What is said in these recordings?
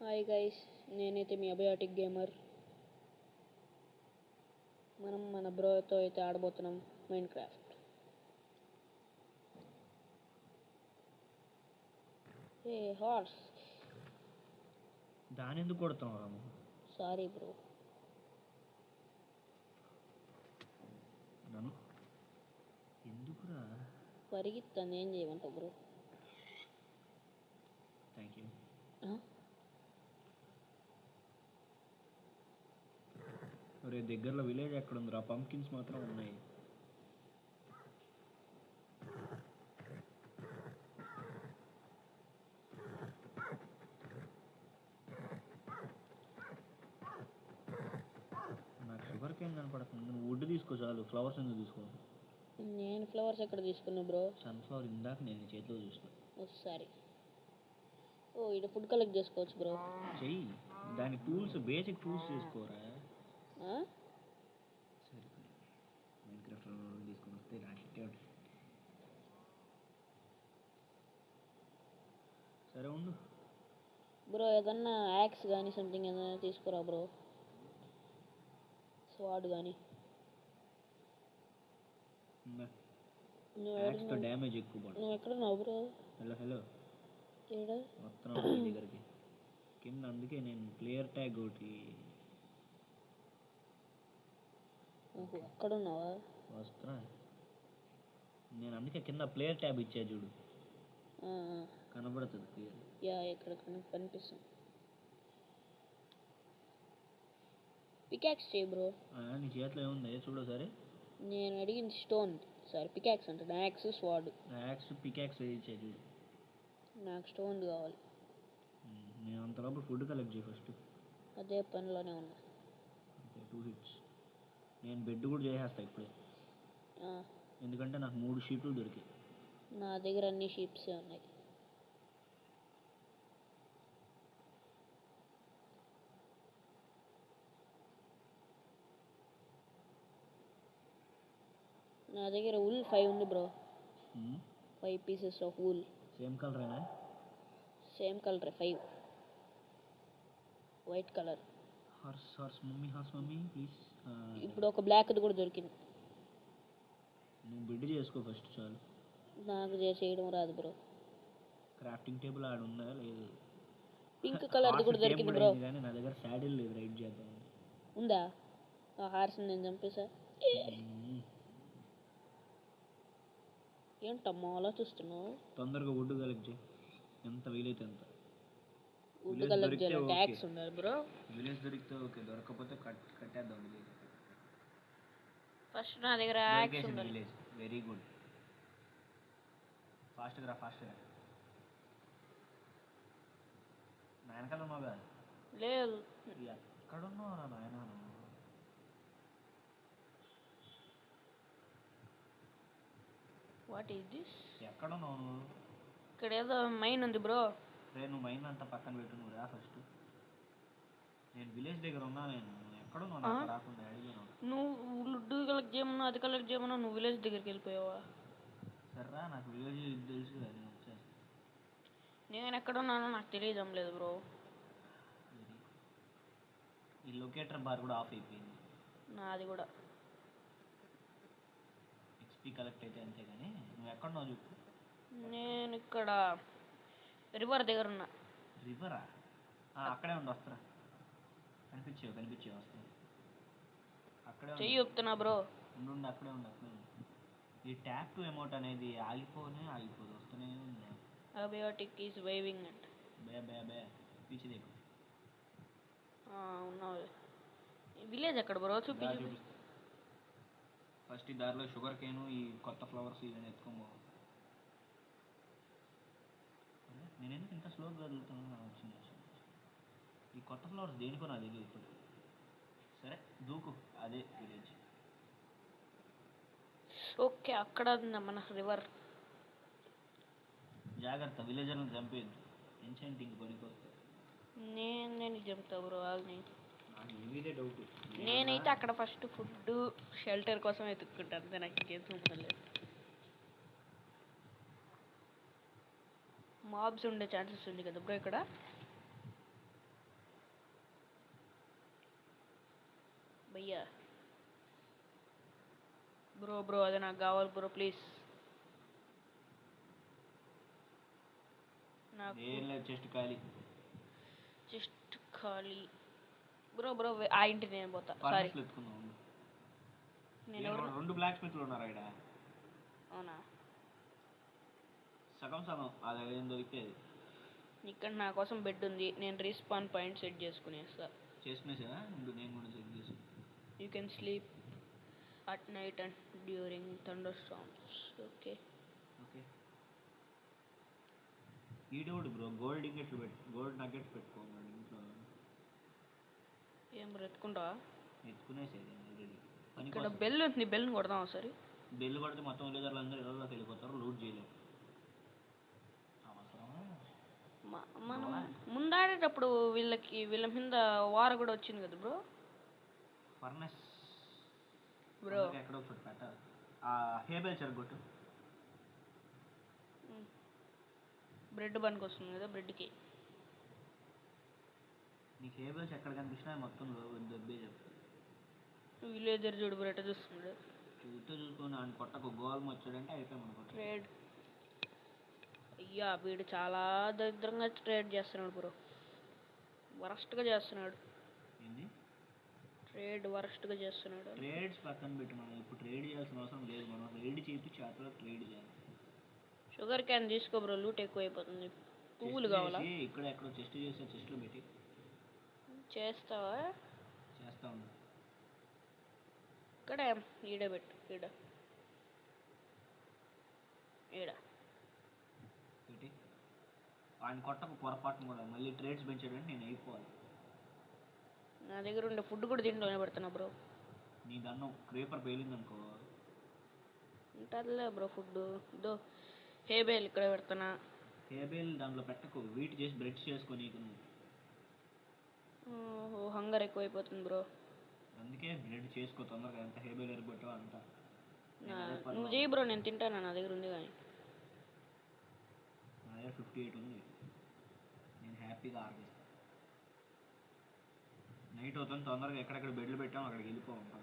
Hi guys, నేనైతే మీ అబయాటిక్ gamer. మనం మన బ్రోతో అయితే ఆడబోతున్నాం మైన్ క్రాఫ్ట్. ఏ హార్స్, దాని ఎందుకు కొడుతున్నావు రాము? Sorry bro. నన్ను ఎందుకురా? పరిగెత్తాను, ఏం చేయమంటావు బ్రో? Thank you. ఒరే, దగ్గరలో విలేజ్ ఎక్కడ ఉందిరా? పంకిన్స్ మాత్రం ఉన్నాయి. నాకు షుగర్ కేన్ కనపడుతుంది. నువ్వు వుడ్ తీసుకో చాలు. ఫ్లవర్స్ ఎందుకు తీసుకో? నేను ఫ్లవర్స్ ఎక్కడ తీసుకున్నా బ్రో? సన్ఫ్లవర్ ఇందాక నేను చేతిలో చూసిన. సరే. ఓ, ఇక్కడ ఫుడ్ కలెక్ట్ చేసుకోవచ్చు బ్రో. చెయ్యి. దాని టూల్స్, బేసిక్ టూల్స్ చేసుకోరా. సరే, మైన్ క్రాఫ్ట్ తీసుకొని వస్తే రాకెట్టే. సరే ఉండు బ్రో. ఏదన్నా యాక్స్ కానీ సంథింగ్ ఏదైనా తీసుకురా బ్రో. స్వాడ్ కానీ. యాక్స్తో డ్యామేజ్ ఎక్కువ పడుతుంది. నువ్వు ఎక్కడున్నావు బ్రో? హలో ఏడా వస్తున్నాను నీ దగ్గరికి కింద. అందుకే నేను ప్లేయర్ ట్యాగ్ ఒకటి. అక్కడున్నావా? వస్తున్నా. నేను అందుకే కింద ప్లేయర్ ట్యాబ్ ఇచ్చా చూడు, కనబడుతుంది క్లియర్. యా, ఇక్కడ కనిపిస్తుంది. పికాక్స్ చేయి బ్రో. నీ చేతిలో ఏముంది చూడు సరే. నేను అడిగింది స్టోన్. సరే, పికాక్స్ అంటే యాక్స్, స్వాడ్. యాక్స్ పికాక్స్ ఇచ్చా చూడు. నాకు స్టోన్ కావాలి. నేను అంతలోపు ఫుడ్ కలెక్ట్ చేయి ఫస్ట్. అదే పనిలోనే ఉన్నా. 2 hits. నేను బెడ్ కూడా చేసేస్తా ఇప్పుడే, ఎందుకంటే నాకు 3 షీట్లు దొరికాయి. నా దగ్గర అన్ని షీప్సే ఉన్నాయి. నా దగ్గర వుల్ 5 ఉంది bro. 5 pieces of wool. Same కలరేనా? Same colour 5. White colour. Horse mummy please. ఇప్పుడు ఒక బ్లాక్ది కూడా దొరికింది. నువ్వు బిడ్ చేసుకో ఫస్ట్ చాలు. నాకు చేయడం రాదు బ్రో. క్రాఫ్టింగ్ టేబుల్ ఆడ ఉందా? లేదు. పింక్ కలర్ది కూడా దొరికింది బ్రో. కానీ నా దగ్గర సాడిల్ లేదు, రైడ్ చేద్దాం. ఉందా? ఆ హార్స్ నేను చంపేసా. ఏంటమ్మా ఆలోచిస్తున్నావు? తొందరగా వుడ్ కలెక్ట్ చేయి, ఎంత వీలైతే అంత. వుడ్ కలెక్ట్ చేయాలి, ట్యాక్స్ ఉండాలి బ్రో. విలేజ్ దొరికితే ఓకే, దొరకకపోతే కట్టేద్దాం విలేజ్. ఫస్ట్ నా దగ్గర యాక్స్ ఉండాలి. Village very good. ఫాస్ట్గా రా. నా వెనకాల ఉన్నావు కదా? లేదు. ఎక్కడున్నావు రా నాయన? What is this? ఎక్కడున్నావు నువ్వు? ఇక్కడ ఏదో మైన్ ఉంది బ్రో. రే, నువ్వు మైన్ అంతా పక్కన పెట్టు, నువ్వు రా ఫస్ట్. నేను విలేజ్ దగ్గర ఉన్నా. నేను ఎక్కడున్నావు? నాకు రాకుండా అడిగాను. నువ్వు వుడ్ కలెక్ట్ చేయమన్నా, అది కలెక్ట్ చేయమన్నా, నువ్వు విలేజ్ దగ్గరికి వెళ్ళిపోయావా? సర్రా, నాకు విలేజ్ తెలుసు, నేను వచ్చేసి. నేను ఎక్కడున్నానో నాకు తెలియడం లేదు బ్రో. ఈ లొకేటర్ బార్ కూడా ఆఫ్ అయిపోయింది. నాది కూడా. ఎక్స్పీ కలెక్ట్ అయితే అంతే. కానీ నువ్వు ఎక్కడున్నావు చెప్పు. నేను ఇక్కడ రివర్ దగ్గర ఉన్నా. రివరా? అక్కడే ఉండి వస్తారా. కనిపించేవి వస్తా. అక్కడే చెయ్యి చెప్తున్నా బ్రో. ఉండు, అక్కడే ఉండు. ఈ ట్యాప్ టు అమౌంట్ అనేది ఆగిపోదు, వస్తూనే ఉంది. అబయాటిక్ ఈజ్ వైవింగ్ అండ్ బే పీచి దేకు. ఉన్నావు. విలేజ్ ఎక్కడ బ్రో? చూపిస్తా. ఫస్ట్ ఈ దారిలో షుగర్ కేను, ఈ కొత్త ఫ్లవర్స్ ఇవన్నీ ఎత్తుకోబో. నేను ఎందుకు ఇంత స్లోగా కదులుతున్నాను? వచ్చింది. ఈ కొత్త ఫ్లవర్స్ దేనికో నాకు తెలియదు ఇప్పుడు. సరే దూకు, అదే విలేజ్. ఓకే, అక్కడ మన రివర్. జాగ్రత్త, విలేజర్లను చంపేయద్దు. ఎన్చెంటింగ్ పనికి వస్తే నేను చెప్తా బ్రో. ఇదే డౌట్. నేనైతే అక్కడ ఫస్ట్ ఫుడ్ షెల్టర్ కోసం వెతుక్కుంటాను, అంతే. నాకు ఇంకేం సంబంధం లేదు. మాబ్స్ ఉండే ఛాన్సెస్ ఉంది కదా బ్రో ఇక్కడ. అయ్యా బ్రో అది నాకు కావాలి బ్రో ప్లీజ్. నాకు ఏం లేదు, చెస్ట్ ఖాళీ. జస్ట్ ఖాళీ బ్రో ఆ ఇంటి నేను పోతా. సారీ ఫర్నెస్లో ఎత్తుకుందాం. నేను ఎవరు 2 బ్లాక్ స్మిత్లు ఉన్నారు ఇక్కడ. అవునా? సగం సగం అది ఏం దొరికేది. ఇక్కడ నా కోసం బెడ్ ఉంది, నేను రీస్పాన్ పాయింట్ సెట్ చేసుకునేస్తా. చేసుకునేసా ఉండు, నేను కూడా చెక్ చేసి. You can sleep at night and during thunderstorms. Okay okay. ఈడోడు బ్రో గోల్డ్ ఇంగెట్లు గోల్డ్ నగ్గెట్స్ పెట్టుకోమన్నాడు ఇంట్లో. ఏం బ్రో ఎత్తుకుంటావా? ఎత్తుకునేసేది ఆల్రెడీ. ఇక్కడ బెల్ ఉంది, బెల్ని కొడదాం ఒకసారి. బెల్ కొడితే మొత్తం విలేజర్లు అందరూ ఇళ్ళలోకి వెళ్ళిపోతారు, లూట్ చేయలేము. మనం ముందాడేటప్పుడు వీళ్ళ మీద వార కూడా వచ్చింది కదా బ్రో. ఫర్నెస్ బ్రో ఎక్కడో ఒకటి పెట్ట హేబెల్ చెరగొట్టు. బ్రెడ్ బండ్కి వస్తుంది కదా, బ్రెడ్కి. నీకు హేబెల్స్ ఎక్కడ కనిపించినా మొత్తం దెబ్బే చెప్తాను. విలేజర్ చూడు బ్రెడ్ చూస్తున్నాడు. చూసుకొని ఆయన కొట్టకు గోల్మ వచ్చాడంటే అయిపోయి మనకు ట్రేడ్. అయ్యా వీడు చాలా దరిద్రంగా ట్రేడ్ చేస్తున్నాడు బ్రో, వరస్ట్గా చేస్తున్నాడు. ఏంది ట్రేడ్ వరస్ట్గా చేస్తున్నాడు. ట్రేడ్స్ పక్కన పెట్టి మనం ఇప్పుడు ట్రేడ్ చేయాల్సిన అవసరం లేదు, మనం రైడ్ చేసి చేతలో ట్రేడ్ చేయాలి. షుగర్ క్యాన్ తీసుకో బ్రో, లూట్ ఎక్కువ అయిపోతుంది. పువ్వులు కావాలా? ఇక్కడ ఎక్కడో చెస్ట్ చేస్తే చెస్ట్లో పెట్టి చేస్తావా? చేస్తా ఉన్నా. ఇక్కడ ఈడ పెట్టు, ఈడ పెట్టి ఆయన కొట్టకు పొరపాటును కూడా. మళ్ళీ ట్రేడ్స్ పెంచాడంటే నేను అయిపోవాలి. నా దగ్గర ఉండే ఫుడ్ కూడా తింటూనే పెడుతున్నా బ్రో. నీ దన్నం క్రేపర్ పేలింది అనుకో. ఉంటుందిలే బ్రో ఫుడ్. దో హేబేల్ ఇక్కడ పెడుతున్నా. హేబేల్ దాంట్లో పెట్టకు, వీట్ చేసి బ్రెడ్ చేసుకొని. ఓహో హంగర్ ఎక్కువైపోతుంది బ్రో. అందుకే బ్రెడ్ చేసుకో తొందరగా. ఎంత హేబేల్ ఎరగొట్టావో అంతా. నువ్వు చేయి బ్రో, నేను తింటాను, నా దగ్గర ఉంది. కానీ నా దగ్గర 58 ఉంది, నేను హ్యాపీగా ఆర్గేస్తాను. నైట్ అవుతుంది, తొందరగా ఎక్కడెక్కడ బెడ్లు పెట్టాము అక్కడికి వెళ్ళిపోతాం.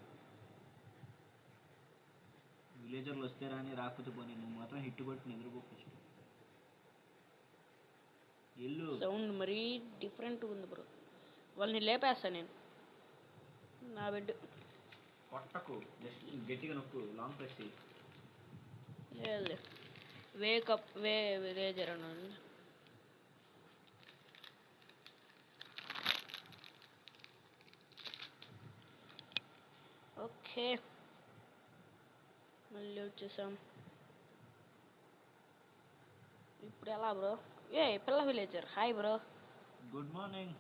విలేజర్లు వస్తే రాని రాకపోతే పోనీ, నువ్వు మాత్రం హిట్ కొట్టి నిద్రపోవచ్చు. ఎల్లు సౌండ్ మరీ డిఫరెంట్ ఉంది బ్రో. వాళ్ళని లేపేస్తా నేను. నా బెడ్ కొట్టకు, జస్ట్ గట్టిగా నొక్కు, లాంగ్ ప్రెస్ చేయి. వేకప్ విలేజర్ అన్నాను. ఓకే మళ్ళీ వచ్చేసాం. ఇప్పుడు ఎలా బ్రో? పిల్ల villager hi bro. Good morning.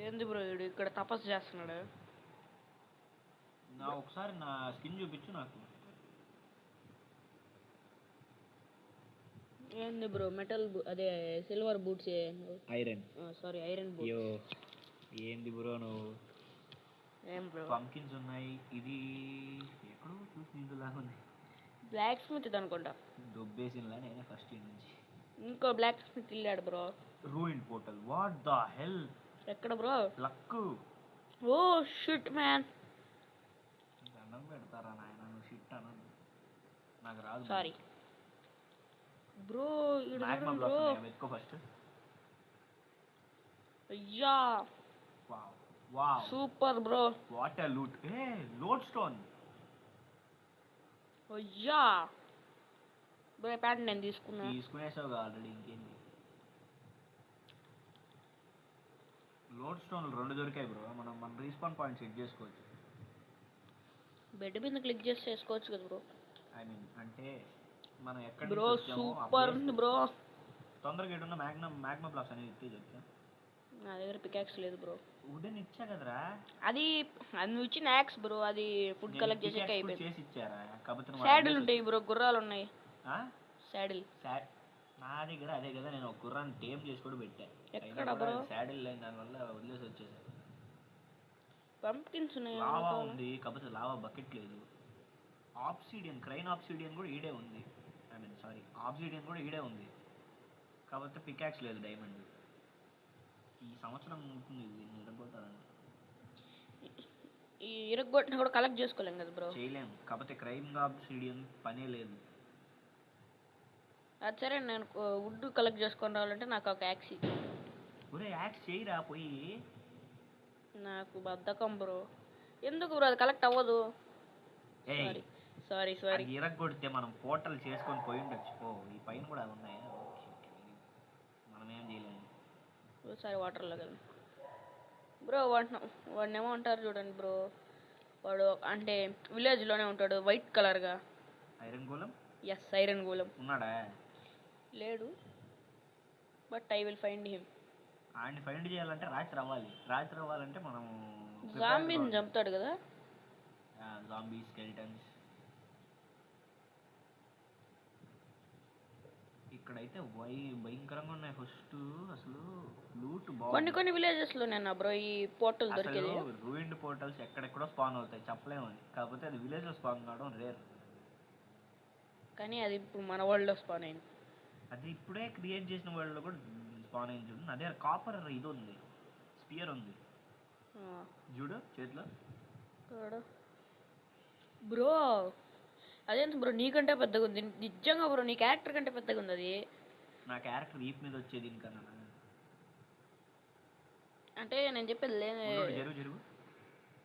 ఏంది బ్రో వీడు ఇక్కడ తపస్సు చేస్తున్నాడు? ఒకసారి నా స్కిన్ చూపించు నాకు. ఏంది బ్రో మెటల్ అదే silver boots. Iron sorry iron boots. ఏంది బ్రో నువ్వు? ఏం బ్రో? పంకిన్స్ ఉన్నాయి. ఇది ఎక్కడో చూసి ఇందులాగా ఉంది. బ్లాక్ స్మిత్ అనుకుంటా. దొబ్బేసినలా నేనే ఫస్ట్ ఇయర్ నుంచి. ఇంకో బ్లాక్ స్మిత్ ఇల్లాడు bro. Ruin portal. What the hell? ఎక్కడ bro? Luck. Oh shit man. దండం పెడతారా నాయన, నువ్వు షిట్ అనదు, నాకు రాదు. Sorry bro. మ్యాగ్మా బ్లాక్ వెతుకో ఫస్ట్. అయ్యా wow wow super bro. What a loot. Lodestone. అయ్యా బ్రో ప్యాంట్ నేను తీసుకునేసావు ఆల్రెడీ, ఇంకేంది. లోడ్ స్టోన్లు 2 దొరికాయి బ్రో. మనం మన రీస్పాన్ పాయింట్ సెట్ చేసుకోవచ్చు. బెడ్ మీద క్లిక్ చేసి చేసుకోవచ్చు కదా బ్రో. ఐ మీన్ అంటే మనం ఎక్కడ బ్రో సూపర్ ఉంది బ్రో. తొందరగా ఏడున్న మ్యాగ్మా బ్లాక్స్ అనేది ఇస్తే చెప్తా. నా దగ్గర పికాక్స్ లేదు బ్రో. వుడెన్ ఇచ్చా కదరా. అది నువ్వు ఇచ్చిన యాక్స్ బ్రో, అది ఫుడ్ కలెక్ట్ చేసాక అయిపోయింది. చేసి ఇచ్చారా? కాకపోతే సాడిల్ ఉంటాయి బ్రో, గుర్రాలు ఉన్నాయి. సాడిల్ నా దగ్గర అదే కదా, నేను ఒక గుర్రాన్ని టేప్ చేసి కూడా పెట్టా. ఎక్కడ బ్రో? సాడిల్ లేని దానివల్ల వదిలేసి వచ్చేసా. పంప్కిన్స్ ఉన్నాయి. లావా ఉంది కాకపోతే లావా బకెట్ లేదు. ఆబ్సిడియన్ క్రైన్ ఆబ్సిడియన్ కూడా ఈడే ఉంది. ఐ మీన్ సారీ ఆబ్సిడియన్ కూడా ఈడే ఉంది కాకపోతే పికాక్స్ లేదు. డైమండ్ ఈ సంవత్సరం ఉంటుంది దీన్ని ఇరగొట్టాలంటే. ఈ ఇరగొట్టిన కూడా కలెక్ట్ చేసుకోలేం కదా బ్రో. చేయలేము, కాకపోతే క్రైమ్ ఆబ్సిడియన్ పనే లేదు. అది సరే, నేను వుడ్ కలెక్ట్ చేసుకొని రావాలంటే నాకు ఒక యాక్సీ. ఒరే యాక్స్ చేయరా పోయి. నాకు బద్ధకం బ్రో. ఎందుకు బ్రో అది కలెక్ట్ అవ్వదు? ఏయ్ సారీ సారీ. ఇరగొడితే మనం పోర్టల్ చేసుకొని పోయి ఉండొచ్చు. ఓ ఈ పైన కూడా ఉన్నాయా? మనం ఏం చేయలేము. ఒకసారి వాటర్లోకి వెళ్ళి బ్రో వాడినేమో అంటారు చూడండి బ్రో. వాడు అంటే విలేజ్లోనే ఉంటాడు, వైట్ కలర్గా. Iron golem? Yes, iron golem. ఉన్నాడా? లేడు, but I will find him. ఆయన్ని ఫైండ్ చేయాలంటే రాత్రి అవ్వాలి. రాత్రి అవ్వాలంటే మనం జాంబీని చంపుతాడు కదా. Zombie skeletons. ఇక్కడైతే భయంకరంగా ఉన్నాయి. ఫస్ట్ అసలు లూట్ బాగుంది. కొన్ని విలేజెస్ లో నేను బ్రో ఈ పోర్టల్ దొరికేది. రూయిన్డ్ పోర్టల్స్ ఎక్కడెక్కడో స్పాన్ అవుతాయి, చెప్పలేము. కాకపోతే అది విలేజ్ లో స్పాన్ కావడం రేర్. కానీ అది ఇప్పుడు మన వరల్డ్ లో స్పాన్ అయింది. అది ఇప్పుడే క్రియేట్ చేసిన వరల్డ్ లో కూడా స్పాన్ అయింది చూడు. అదే కాపర్ ఇది ఉంది, స్పియర్ ఉంది చూడు చేతిలో. బ్రో అదేంత బ్రో నీకంటే పెద్దగా ఉంది నిజంగా బ్రో. నీ క్యారెక్టర్ కంటే పెద్దగా ఉంది అది. నా క్యారెక్టర్ వీప్ మీద వచ్చేది దీనికన్నా. అంటే నేను చెప్పేది జరుగు జరుగు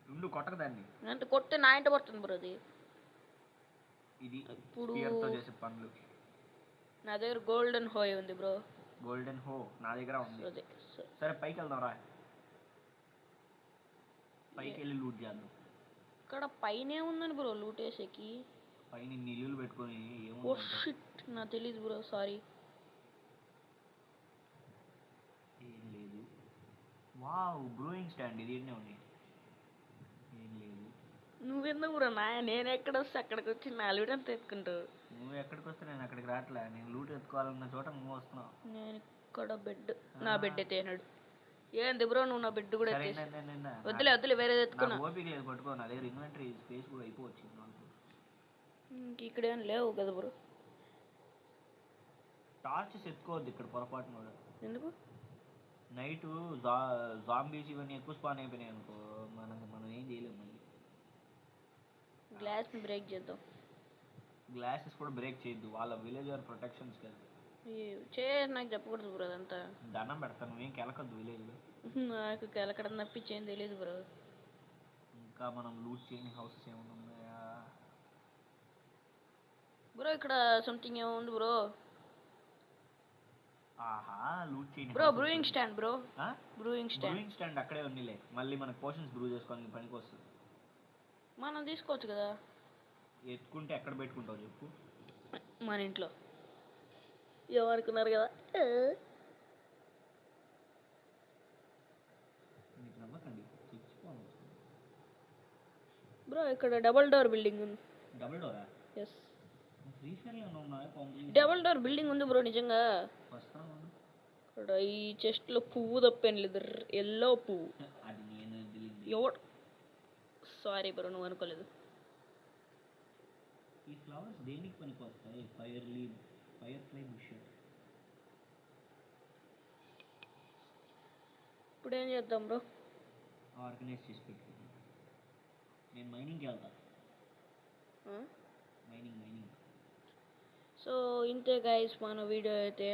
రెండు కొట్టక దాన్ని. అంటే కొట్టే నా ఇంట పడుతుంది బ్రో అది. ఇది ఇప్పుడు చేసే పనులు. నా దగ్గర గోల్డెన్ హోయ్ ఉంది బ్రో. గోల్డెన్ హో నా దగ్గర ఉంది. సరే పైకి వెళ్దాం రా. పైకి వెళ్ళి లూట్ చేద్దాం. ఇక్కడ పైనే ఉందని బ్రో లూట్ వేసేకి. పైన నీళ్ళు పెట్టుకొని ఓ షిట్, నాకు తెలీదు బ్రో, సారీ. ఏం లేదు. వావ్ బ్రూయింగ్ స్టాండ్ ఇది ఉంది. ఏం లేదు. నువ్వెందుకు బ్రో నేను ఎక్కడ వస్తే అక్కడికి వచ్చి నా లూట్ అంతా ఎత్తుకుంటావు. నువ్వు ఎక్కడికి వస్తే నేను అక్కడికి రావట్లే. నేను లూట్ ఎత్తుకోవాలన్న చోట నువ్వు వస్తున్నావు. నేను ఇక్కడ బెడ్, నా బెడ్ ఎత్తేనాడు. ఏంది బ్రో నువ్వు నా బెడ్ కూడా వద్దులే వేరే ఎత్తుకున్నా. ఓపిక లేదు పట్టుకో. నా దగ్గర ఇన్వెంటరీ స్పేస్ కూడా అయిపోవచ్చు. ఇక్కడ ఏం లేవు కదా బ్రో. టార్చెస్ ఎత్తుకోవద్దు ఇక్కడ పొరపాటున కూడా. ఎందుకు? నైట్ జాంబీస్ ఇవన్నీ ఎక్కువ స్పాన్ అయిపోయినాయి అనుకో, మనం ఏం చేయలేము. మళ్ళీ గ్లాస్ బ్రేక్ చేద్దాం. గ్లాసెస్ కూడా బ్రేక్ చేయొద్దు, వాళ్ళ విలేజర్ ప్రొటెక్షన్స్ కదా. నాకు చెప్పకూడదు బ్రో అదంతా. దండం పెడతాను, నువ్వేం కెలకద్దు విలేజ్లో. నాకు కెలకడం తప్పించేం తెలియదు బ్రో. ఇంకా మనం లూట్ చేయని హౌసెస్ ఏమైనా ఉన్నాయా బ్రో? ఇక్కడ సంథింగ్ ఏమో ఉంది బ్రో. ఆహా లూట్ చేయని bro brewing stand bro. Brewing stand అక్కడే ఉన్నిలే. మళ్ళీ మనకు పోషన్స్ బ్రూ చేసుకోవడానికి పనికి వస్తుంది. మనం తీసుకోవచ్చు కదా. ఎత్తుకుంటే ఎక్కడ పెట్టుకుంటావు చెప్పు? మన ఇంట్లో. ఏమనుకున్నారు కదా. బ్రో ఇక్కడ డబుల్ డోర్ బిల్డింగ్ ఉంది. డబుల్ డోరా? ఎస్. డబుల్ డోర్ బిల్డింగ్ ఉంది బ్రో నిజంగా. ఇక్కడ ఈ చెస్ట్ లో పువ్వు తప్పేం లేదు, ఎల్లో పువ్వు. ఎవడు? సారీ బ్రో, నువ్వు అనుకోలేదు. ఈ ఫ్లవర్స్ దేనికి పనికి వస్తాయి? Fire fly bush. ఇప్పుడు ఏం చేద్దాం బ్రో? ఆర్గనైజ్ చేసి పెట్టు. నేను మైనింగ్కి వెళ్తా. మైనింగ్. సో ఇంతే గైస్ మన వీడియో అయితే.